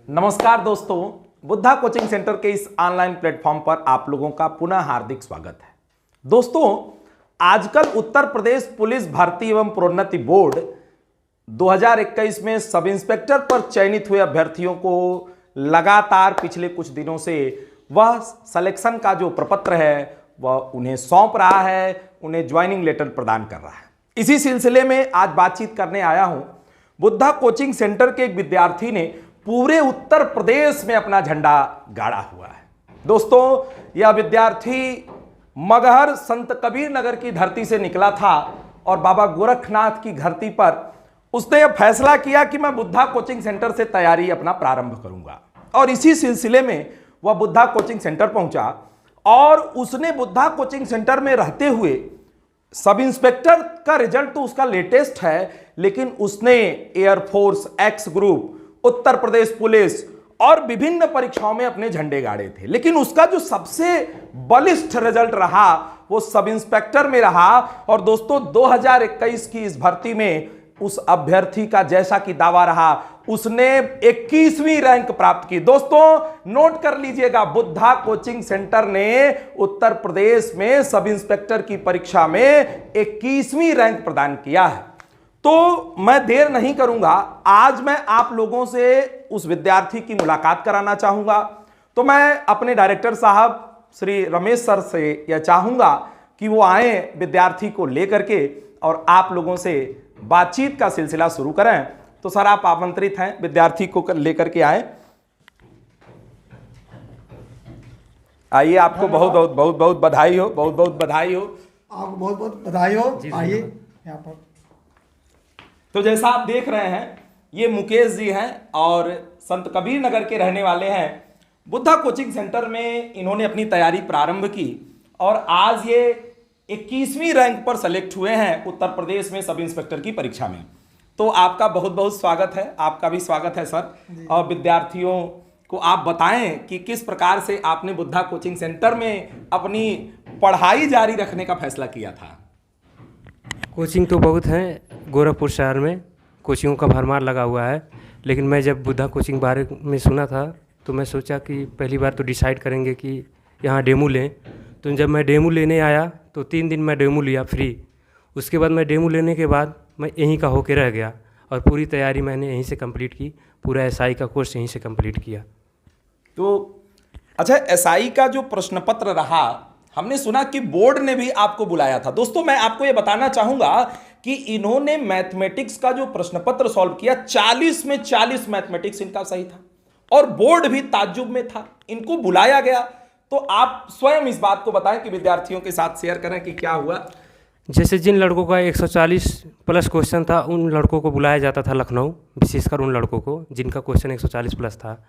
नमस्कार दोस्तों, Buddha coaching centre के इस ऑनलाइन प्लेटफॉर्म पर आप लोगों का पुनः हार्दिक स्वागत है। दोस्तों, आजकल उत्तर प्रदेश पुलिस भर्ती एवं प्रोन्नति बोर्ड 2021 में सब इंस्पेक्टर पर चयनित हुए अभ्यर्थियों को लगातार पिछले कुछ दिनों से वह सिलेक्शन का जो प्रपत्र है वह उन्हें सौंप रहा है, उन्हें ज्वाइनिंग लेटर प्रदान कर रहा है। इसी सिलसिले में आज बातचीत करने आया हूं। बुद्धा कोचिंग सेंटर के एक विद्यार्थी ने पूरे उत्तर प्रदेश में अपना झंडा गाड़ा हुआ है। दोस्तों, यह विद्यार्थी मगहर संत कबीर नगर की धरती से निकला था और बाबा गोरखनाथ की धरती पर उसने यह फैसला किया कि मैं बुद्धा कोचिंग सेंटर से तैयारी अपना प्रारंभ करूंगा। और इसी सिलसिले में वह बुद्धा कोचिंग सेंटर पहुंचा और उसने बुद्धा कोचिंग सेंटर में रहते हुए सब इंस्पेक्टर का रिजल्ट तो उसका लेटेस्ट है, लेकिन उसने air force, x group, Uttar Pradesh police और विभिन्न परीक्षाओं में अपने झंडे गाड़े थे। लेकिन उसका जो सबसे बलिष्ठ रिजल्ट रहा वो सब इंस्पेक्टर में रहा। और दोस्तों, 2021 की इस भर्ती में उस अभ्यर्थी का जैसा कि दावा रहा, उसने 21वीं रैंक प्राप्त की। दोस्तों, नोट कर लीजिएगा, बुद्धा कोचिंग सेंटर ने उत्तर प्रदेश में सब इंस्पेक्टर की परीक्षा में 21वीं रैंक प्रदान किया है। तो मैं देर नहीं करूंगा, आज मैं आप लोगों से उस विद्यार्थी की मुलाकात कराना चाहूंगा। तो मैं अपने डायरेक्टर साहब श्री रमेश सर से यह चाहूंगा कि वो आए विद्यार्थी को लेकर के और आप लोगों से बातचीत का सिलसिला शुरू करें। तो सर, आप आमंत्रित हैं, विद्यार्थी को लेकर के आए। आइए, आपको बहुत बहुत बहुत बहुत बधाई हो, बहुत बहुत बधाई हो। आपको बहुत बहुत बधाई हो। आइए यहाँ पर। तो जैसा आप देख रहे हैं, ये मुकेश जी हैं और संत कबीर नगर के रहने वाले हैं। बुद्धा कोचिंग सेंटर में इन्होंने अपनी तैयारी प्रारंभ की और आज ये 21वीं रैंक पर सेलेक्ट हुए हैं उत्तर प्रदेश में सब इंस्पेक्टर की परीक्षा में। तो आपका बहुत बहुत स्वागत है। आपका भी स्वागत है सर। और विद्यार्थियों को आप बताएं कि किस प्रकार से आपने बुद्धा कोचिंग सेंटर में अपनी पढ़ाई जारी रखने का फैसला किया था। कोचिंग तो बहुत हैं, गोरखपुर शहर में कोचिंगों का भरमार लगा हुआ है। लेकिन मैं जब बुद्धा कोचिंग बारे में सुना था तो मैं सोचा कि पहली बार तो डिसाइड करेंगे कि यहाँ डेमो लें। तो जब मैं डेमो लेने आया तो 3 दिन मैं डेमो लिया फ्री। उसके बाद मैं डेमो लेने के बाद मैं यहीं का होके रह गया और पूरी तैयारी मैंने यहीं से कंप्लीट की। पूरा एसआई का कोर्स यहीं से कंप्लीट किया। तो अच्छा, एसआई का जो प्रश्न पत्र रहा, हमने सुना कि बोर्ड ने भी आपको बुलाया था। दोस्तों, मैं आपको यह बताना चाहूंगा कि इन्होंने मैथमेटिक्स का जो प्रश्न पत्र सॉल्व किया, 40 में 40 मैथमेटिक्स इनका सही था और बोर्ड भी ताज्जुब में था। इनको बुलाया गया। तो आप स्वयं इस बात को बताएं कि विद्यार्थियों के साथ शेयर करें कि क्या हुआ। जैसे जिन लड़कों का 140 प्लस क्वेश्चन था उन लड़कों को बुलाया जाता था लखनऊ, विशेषकर उन लड़कों को जिनका क्वेश्चन 140 प्लस था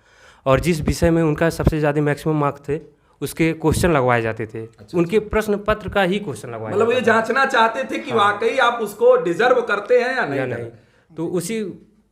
और जिस विषय में उनका सबसे ज़्यादा मैक्सिमम मार्क्स थे उसके क्वेश्चन लगवाए जाते थे। अच्छा, उनके प्रश्न पत्र का ही क्वेश्चन लगवाए, मतलब ये जांचना चाहते थे कि वाकई आप उसको डिजर्व करते हैं या नहीं। तो उसी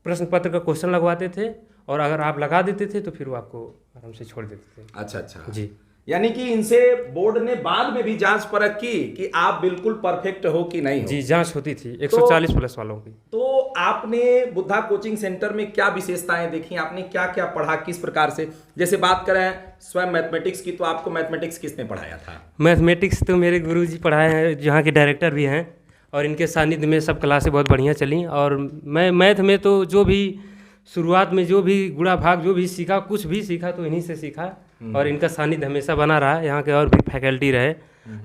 प्रश्न पत्र का क्वेश्चन लगवाते थे और अगर आप लगा देते थे तो फिर वो आपको आराम से छोड़ देते थे। अच्छा जी, यानी कि इनसे बोर्ड ने बाद में भी जांच परख की कि आप बिल्कुल परफेक्ट हो कि नहीं हो। जी, जांच होती थी 140 प्लस वालों की। तो आपने बुद्धा कोचिंग सेंटर में क्या विशेषताएं देखी, आपने क्या क्या पढ़ा, किस प्रकार से? जैसे बात करें स्वयं मैथमेटिक्स की, तो आपको मैथमेटिक्स किसने पढ़ाया था? मैथमेटिक्स तो मेरे गुरुजी पढ़ाए हैं, जहाँ के डायरेक्टर भी हैं और इनके सानिध्य में सब क्लासें बहुत बढ़िया चली। और मैं मैथ में तो जो भी शुरुआत में जो भी गुणा भाग जो भी सीखा, कुछ भी सीखा तो इन्हीं से सीखा और इनका सानिध्य हमेशा बना रहा। यहाँ के और भी फैकल्टी रहे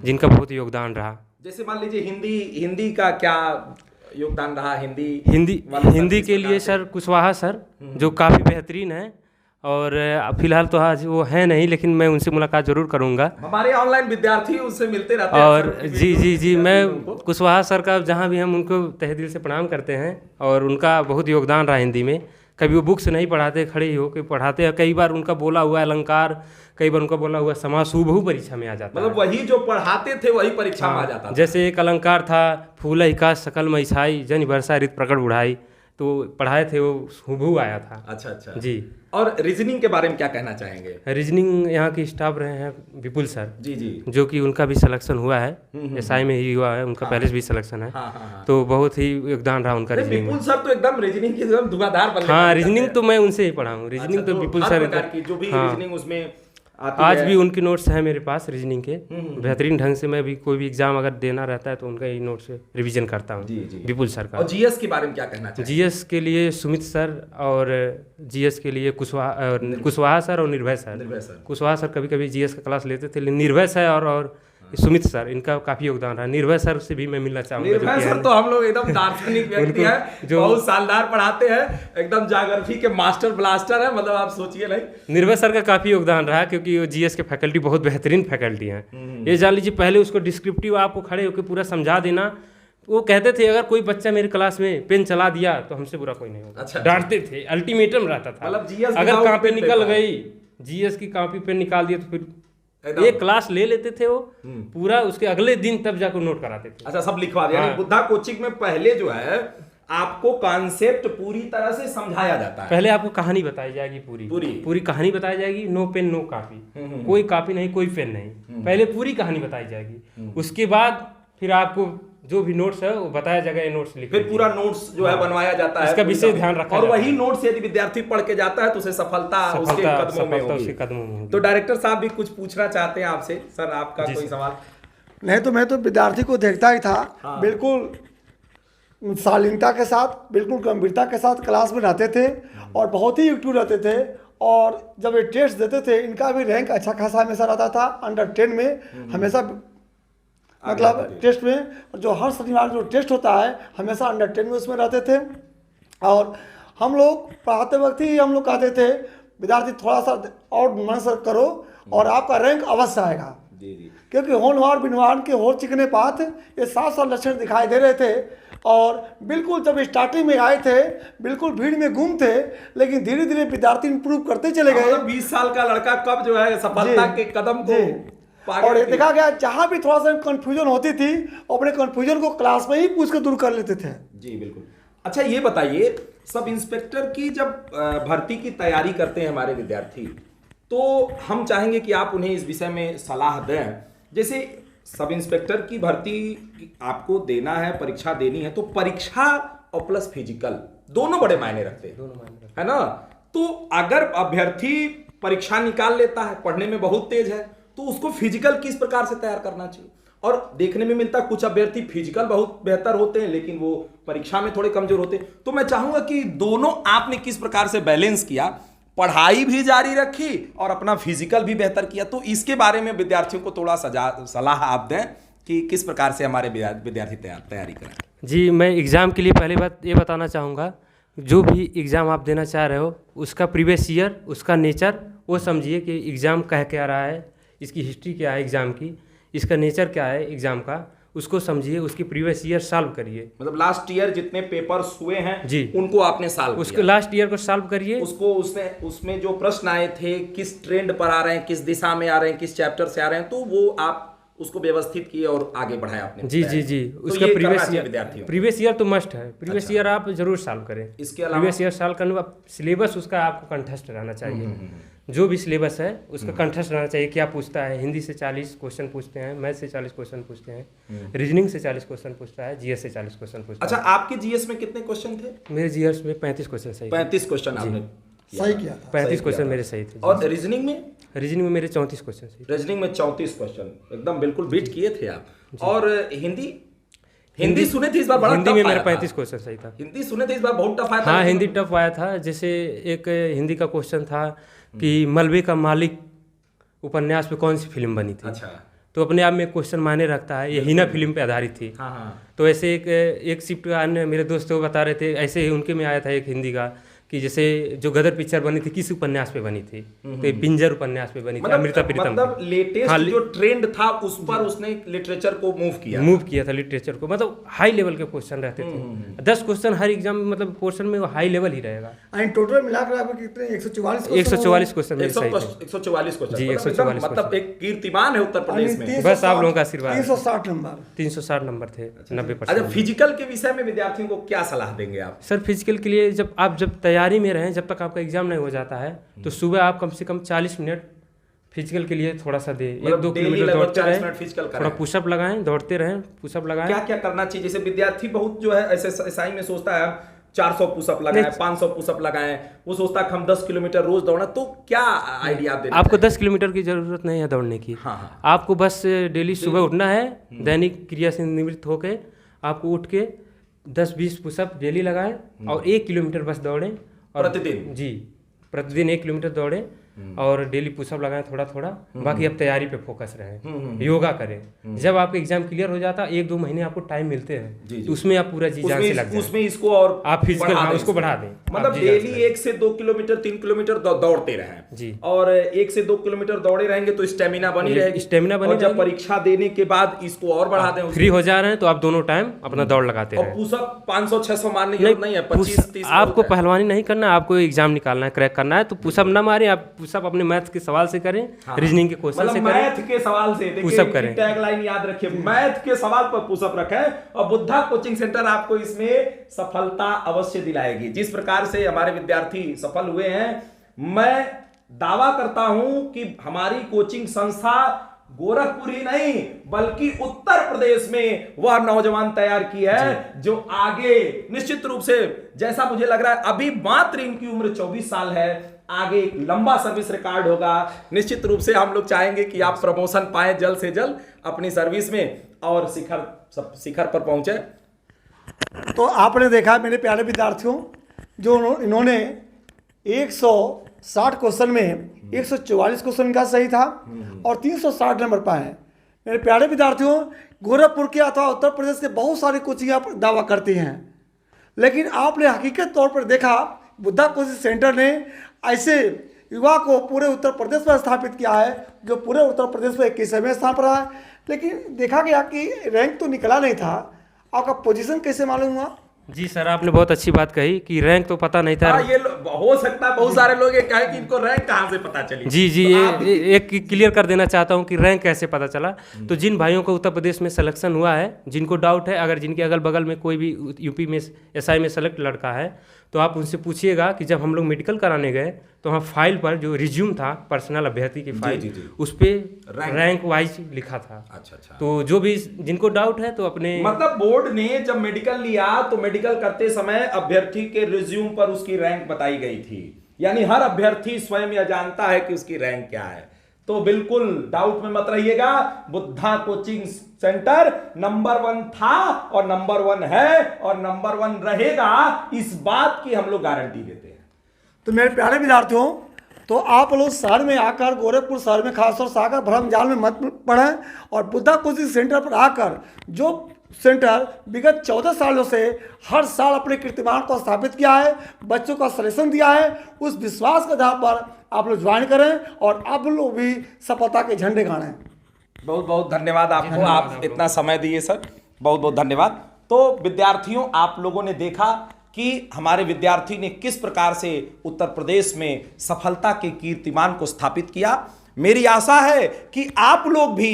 जिनका बहुत योगदान रहा। जैसे मान लीजिए हिंदी का क्या योगदान रहा? हिंदी के लिए सर कुशवाहा सर, जो काफ़ी बेहतरीन है और फिलहाल तो आज वो है नहीं, लेकिन मैं उनसे मुलाकात जरूर करूंगा। हमारे ऑनलाइन विद्यार्थी उनसे मिलते रहते हैं और जी, मैं कुशवाहा सर का जहाँ भी हम उनको तहे दिल से प्रणाम करते हैं और उनका बहुत योगदान रहा हिंदी में। कभी वो बुक्स नहीं पढ़ाते, खड़े ही होकर पढ़ाते हैं। कई बार उनका बोला हुआ अलंकार, कई बार उनका बोला हुआ समास हूबहू परीक्षा में आ जाता है। मतलब वही जो पढ़ाते थे वही परीक्षा में आ जाता था। जैसे एक अलंकार था, फूल हिका सकल मैछाई जन वर्षा ऋत प्रकट बुढ़ाई। तो पढ़ाए थे वो हुबहू आया था। अच्छा अच्छा जी। और रीजनिंग के बारे में क्या कहना चाहेंगे? रीजनिंग यहाँ के स्टाफ रहे हैं विपुल सर, जी जी। जो कि उनका भी सिलेक्शन हुआ है, एसआई में ही हुआ है, उनका पहले से भी सिलेक्शन है। हाँ हाँ हाँ। तो बहुत ही योगदान रहा उनका रीजनिंग में। विपुल सर तो एकदम रीजनिंग की एकदम धुआंधार बल्लेबाजी हाँ, करते रीजनिंग हैं। तो मैं उनसे ही पढ़ा हूँ। रीजनिंग अच्छा, तो विपुल हर सर प्रकार की जो भी हाँ। रीजनिंग उसमें आती आज है। भी उनके नोट्स हैं मेरे पास रीजनिंग के। बेहतरीन ढंग से मैं भी कोई भी एग्जाम अगर देना रहता है तो उनका ही नोट्स रिवीजन करता हूँ। जी जी। विपुल सर का। और जीएस के बारे में क्या कहना चाहिए? जीएस के लिए सुमित सर, और जीएस के लिए कुशवाहा सर और निर्भय सर। निर्भय सर। कुशवाहा सर कभी कभी जीएस का क्लास लेते थे, लेकिन निर्भय सर और सुमित सर, इनका काफी योगदान रहा। निर्भय सर से भी मैं मिलना चाहूंगा। निर्भय सर तो हम लोग एकदम दार्शनिक व्यक्ति है, बहुत शानदार पढ़ाते हैं, एकदम ज्योग्राफी के मास्टर ब्लास्टर है, मतलब आप सोचिए नहीं। निर्भय सर का काफी योगदान रहा, क्योंकि वो जीएस के फैकल्टी बहुत बेहतरीन फैकल्टी हैं। ये जान लीजिए, पहले उसको डिस्क्रिप्टिव आपको खड़े होकर पूरा समझा देना। वो कहते थे अगर कोई बच्चा मेरे क्लास में पेन चला दिया तो हमसे बुरा कोई नहीं होगा। अच्छा, डांटते थे, अल्टीमेटम रहता था। मतलब GS अगर without कॉपी pen निकल paper। गई, जीएस की कॉपी पेन निकाल दिया तो फिर एकदम। एक क्लास ले लेते थे वो पूरा, उसके अगले दिन तब जाकर नोट कराते थे। अच्छा, सब लिखवा दिया। यानी हाँ। बुद्धा कोचिंग में पहले जो है आपको कॉन्सेप्ट पूरी तरह से समझाया जाता है। पहले आपको कहानी बताई जाएगी, पूरी कहानी बताई जाएगी। नो पेन नो कॉपी, कोई कॉपी नहीं, कोई पेन नहीं, पहले पूरी कहानी बताई जाएगी। उसके बाद फिर आपको जो भी नोट्स है वो बताया जाएगा, ये नोट्स लिख। फिर पूरा नोट्स जो है बनवाया जाता है, इसका विशेष ध्यान रखा और जाता वही है। नोट्स यदि विद्यार्थी पढ़ के जाता है तो उसे सफलता उसके कदमों में होगी। तो डायरेक्टर साहब भी कुछ पूछना चाहते हैं आपसे। सर, आपका कोई सवाल? नहीं तो मैं तो विद्यार्थी को देखता ही था, बिल्कुल शालीनता के साथ, बिल्कुल गंभीरता के साथ क्लास में रहते थे और बहुत ही एक्टिव रहते थे। और जब ये टेस्ट देते थे, इनका भी रैंक अच्छा खासा हमेशा रहता था। अंडर 10 में हमेशा, मतलब टेस्ट में, जो हर शनिवार जो टेस्ट होता है हमेशा अंडर 10 में उसमें रहते थे। और हम लोग पढ़ाते वक्त ही हम लोग कहते थे विद्यार्थी थोड़ा सा और मन से करो और आपका रैंक अवश्य आएगा। जी जी। क्योंकि होनहार बिनवान के होर चिकने पात ये साफ साफ लक्षण दिखाई दे रहे थे। और बिल्कुल जब स्टार्टिंग में आए थे बिल्कुल भीड़ में गुम थे, लेकिन धीरे धीरे विद्यार्थी इंप्रूव करते चले गए। 20 साल का लड़का कब जो है सफलता के कदम को और ये देखा गया, जहाँ भी थोड़ा सा कंफ्यूजन होती थी अपने कंफ्यूजन को क्लास में ही पूछ के दूर कर लेते थे। जी बिल्कुल। अच्छा, ये बताइए, सब इंस्पेक्टर की जब भर्ती की तैयारी करते हैं हमारे विद्यार्थी, तो हम चाहेंगे कि आप उन्हें इस विषय में सलाह दें। जैसे सब इंस्पेक्टर की भर्ती आपको देना है, परीक्षा देनी है, तो परीक्षा और प्लस फिजिकल दोनों बड़े मायने रखते हैं, है ना? तो अगर अभ्यर्थी परीक्षा निकाल लेता है, पढ़ने में बहुत तेज है, तो उसको फिजिकल किस प्रकार से तैयार करना चाहिए? और देखने में मिलता है कुछ अभ्यर्थी फिजिकल बहुत बेहतर होते हैं लेकिन वो परीक्षा में थोड़े कमजोर होते हैं। तो मैं चाहूंगा कि दोनों आपने किस प्रकार से बैलेंस किया, पढ़ाई भी जारी रखी और अपना फिजिकल भी बेहतर किया, तो इसके बारे में विद्यार्थियों को थोड़ा सलाह आप दें कि किस प्रकार से हमारे विद्यार्थी तैयारी करें। जी, मैं एग्ज़ाम के लिए पहली बात ये बताना चाहूँगा, जो भी एग्ज़ाम आप देना चाह रहे हो उसका प्रीवियस ईयर, उसका नेचर वो समझिए कि एग्ज़ाम कह क्या रहा है, इसकी हिस्ट्री क्या है एग्ज़ाम की, इसका नेचर क्या है एग्ज़ाम का, उसको समझिए, उसकी प्रीवियस ईयर सॉल्व करिए। मतलब लास्ट ईयर जितने पेपर्स हुए हैं जी, उनको आपने सॉल्व उसके लास्ट ईयर को सॉल्व करिए। उसको उसमें जो प्रश्न आए थे किस ट्रेंड पर आ रहे हैं, किस दिशा में आ रहे हैं, किस चैप्टर से आ रहे हैं, तो वो आप उसको व्यवस्थित किए और आगे बढ़ाया आपने। जी जी जी, उसका प्रीवियस ईयर तो मस्ट है, प्रीवियस ईयर आप जरूर सॉल्व करें। इसके अलावा प्रीवियस ईयर सॉल्व करने का सिलेबस उसका आपको कंठस्थ रहना चाहिए। जो भी सिलेबस है उसका कंठस्थ रहना चाहिए। क्या पूछता है, हिंदी से 40 क्वेश्चन पूछते हैं, मैथ से 40 क्वेश्चन पूछते हैं, रीजनिंग से 40 क्वेश्चन पूछता है, जीएस से 40 क्वेश्चन पूछता है। अच्छा, आपके जीएस में कितने क्वेश्चन थे? मेरे जीएस में 35 क्वेश्चन सही। 35 क्वेश्चन आपने सही किया था। 35 क्वेश्चन मेरे सही थे। और रीजनिंग में? रीजनिंग में मेरे 34 क्वेश्चन सही। रीजनिंग में 34 क्वेश्चन एकदम बिल्कुल बीट किए थे आप। और हिंदी सुने थे इस बार बड़ा हिंदी में मेरा 35 क्वेश्चन सही था। हिंदी सुने थे इस बार बहुत टफ आया था। हाँ, हिंदी टफ आया था। जैसे एक हिंदी का क्वेश्चन था कि मलबे का मालिक उपन्यास पे कौन सी फिल्म बनी थी। अच्छा, तो अपने आप में क्वेश्चन मायने रखता है। ये हिना फिल्म पे आधारित थी। हाँ। तो ऐसे एक शिफ्ट अन्य मेरे दोस्त वो बता रहे थे, ऐसे ही उनके में आया था एक हिंदी का कि जैसे जो गदर पिक्चर बनी थी किस उपन्यास पे बनी थी, तो ये पिंजर उपन्यास पे बनी थी, अमृता प्रीतम मतलब की। लेटेस्ट हाँ, जो ट्रेंड था उस पर उसने लिटरेचर को मूव किया था लिटरेचर को, मतलब हाई लेवल के क्वेश्चन रहते थे। 10 क्वेश्चन हर एग्जाम में, मतलब पोर्शन में वो हाई लेवल ही रहेगा। टोटल मिलाकर आपको कितने 144 144 क्वेश्चन मेरे सही थे। 144 क्वेश्चन जी, 144 मतलब एक कीर्तिमान है उत्तर प्रदेश में। बस आप लोगों का आशीर्वाद। 360 नंबर थे, 90%। अच्छा, फिजिकल के विषय में विद्यार्थियों को क्या सलाह देंगे आप? सर फिजिकल के लिए जब तैयारी में रहें, जब तक आपका एग्जाम नहीं हो जाता है, तो सुबह आप कम से कम 40 मिनट फिजिकल के लिए थोड़ा सा दें। 1-2 किलोमीटर दौड़ते रहें, थोड़ा पुशअप लगाएं, दौड़ते रहें, पुशअप लगाएं। क्या क्या करना चाहिए? जैसे विद्यार्थी बहुत जो है ऐसे ऐसाई में सोचता है 400 पुशअप लगाएं, 500 पुशअप लगाएं, वो सोचता है हम 10 किलोमीटर रोज दौड़ना। तो क्या आइडिया आप देना? आपको 10 किलोमीटर की जरूरत नहीं है दौड़ने की। हाँ। आपको बस डेली सुबह उठना है, दैनिक क्रिया से निवृत्त होके आपको उठ के 10-20 पुशअप डेली लगाएं और 1 किलोमीटर बस दौड़ें। और प्रतिदिन? जी, प्रतिदिन 1 किलोमीटर दौड़ें और डेली पुशअप लगाएं थोड़ा थोड़ा। बाकी अब तैयारी पे फोकस रहें, योगा करें। जब आपका एग्जाम क्लियर हो जाता है, 1-2 महीने आपको टाइम मिलते हैं, तो उसमें आप पूरा जी जान से लग जाए। उसमें इसको और आप फिजिकल उसको बढ़ा दें, मतलब डेली 1 से 2 किलोमीटर 3 किलोमीटर दौड़ते रहें जी। और 1 से 2 किलोमीटर दौड़े रहेंगे तो स्टेमिना बनी रहेगी। स्टेमिना बनी और जब परीक्षा देने के बाद इसको और बढ़ा दें। फ्री हो जा रहे हैं तो आप दोनों टाइम अपना दौड़ लगाते और रहें। पुशअप 500-600 मारने की जरूरत नहीं है, 25-30 आपको पहलवानी नहीं करना, आपको एग्जाम निकालना है, क्रैक करना है, तो पुशअप ना मारें आप, पुशअप अपने मैथ के सवाल से करें, रीजनिंग के क्वेश्चन से करें, मैथ के सवाल से पुशअप करें। टैगलाइन याद रखिए, मैथ के सवाल पर पुशअप रखें और बुद्धा कोचिंग सेंटर आपको इसमें सफलता अवश्य दिलाएगी। जिस प्रकार से हमारे विद्यार्थी सफल हुए हैं, मैं दावा करता हूं कि हमारी कोचिंग संस्था गोरखपुर ही नहीं बल्कि उत्तर प्रदेश में वह नौजवान तैयार की है जो आगे निश्चित रूप से, जैसा मुझे लग रहा है अभी मात्र इनकी उम्र 24 साल है, आगे एक लंबा सर्विस रिकॉर्ड होगा। निश्चित रूप से हम लोग चाहेंगे कि आप प्रमोशन पाएं जल्द से जल्द अपनी सर्विस में और शिखर पर पहुंचे। तो आपने देखा मेरे प्यारे विद्यार्थियों, जो इन्होंने 160 क्वेश्चन में 144 क्वेश्चन का सही था और 360 नंबर पाए हैं। मेरे प्यारे विद्यार्थियों, गोरखपुर के अथवा उत्तर प्रदेश के बहुत सारी कोचिंग आप दावा करती हैं, लेकिन आपने हकीकत तौर पर देखा बुद्धा कोचिंग सेंटर ने ऐसे युवा को पूरे उत्तर प्रदेश में स्थापित किया है जो पूरे उत्तर प्रदेश में 21वें स्थान पर है। लेकिन देखा गया कि रैंक तो निकला नहीं था, आपका पोजीशन कैसे मालूम हुआ? जी सर, आपने बहुत अच्छी बात कही कि रैंक तो पता नहीं था। ये हो सकता है बहुत सारे लोग ये कहें कि इनको रैंक कहाँ से पता चली। जी, ये एक क्लियर कर देना चाहता हूँ कि रैंक कैसे पता चला। तो जिन भाइयों को उत्तर प्रदेश में सिलेक्शन हुआ है, जिनको डाउट है, अगर जिनके अगल बगल में कोई भी यूपी में एसआई में सेलेक्ट लड़का है, तो आप उनसे पूछिएगा कि जब हम लोग मेडिकल कराने गए तो वहाँ फाइल पर जो रिज्यूम था, पर्सनल अभ्यर्थी की फाइल, उस पर रैंक वाइज लिखा था। अच्छा। तो जो भी जिनको डाउट है तो अपने, मतलब बोर्ड ने जब मेडिकल लिया तो मेडिकल करते समय अभ्यर्थी के रिज्यूम पर उसकी रैंक बताई गई थी, यानी हर अभ्यर्थी स्वयं यह जानता है कि उसकी रैंक क्या है। तो बिल्कुल डाउट में मत रहिएगा, बुद्धा कोचिंग सेंटर नंबर 1 था और नंबर 1 है और नंबर 1 रहेगा, इस बात की हम लोग गारंटी देते हैं। तो मेरे प्यारे विद्यार्थियों, तो आप लोग शहर में आकर, गोरखपुर शहर में खासतौर से आकर भ्रम जाल में मत पड़ें और बुद्धा कोचिंग सेंटर पर आकर, जो सेंटर विगत 14 सालों से हर साल अपने कीर्तिमान को स्थापित किया है, बच्चों का सलेक्शन दिया है, उस विश्वास के आधार पर आप लोग ज्वाइन करें और आप लोग भी सफलता के झंडे गाड़ें। बहुत बहुत धन्यवाद आपको, आप इतना समय दिए सर, बहुत बहुत धन्यवाद। तो विद्यार्थियों, आप लोगों ने देखा कि हमारे विद्यार्थी ने किस प्रकार से उत्तर प्रदेश में सफलता के कीर्तिमान को स्थापित किया। मेरी आशा है कि आप लोग भी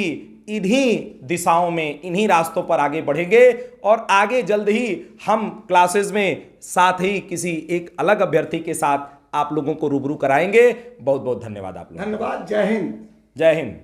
इन्हीं दिशाओं में, इन्हीं रास्तों पर आगे बढ़ेंगे और आगे जल्द ही हम क्लासेस में साथ ही किसी एक अलग अभ्यर्थी के साथ आप लोगों को रूबरू कराएंगे। बहुत बहुत धन्यवाद आप लोगों का। धन्यवाद। जय हिंद। जय हिंद।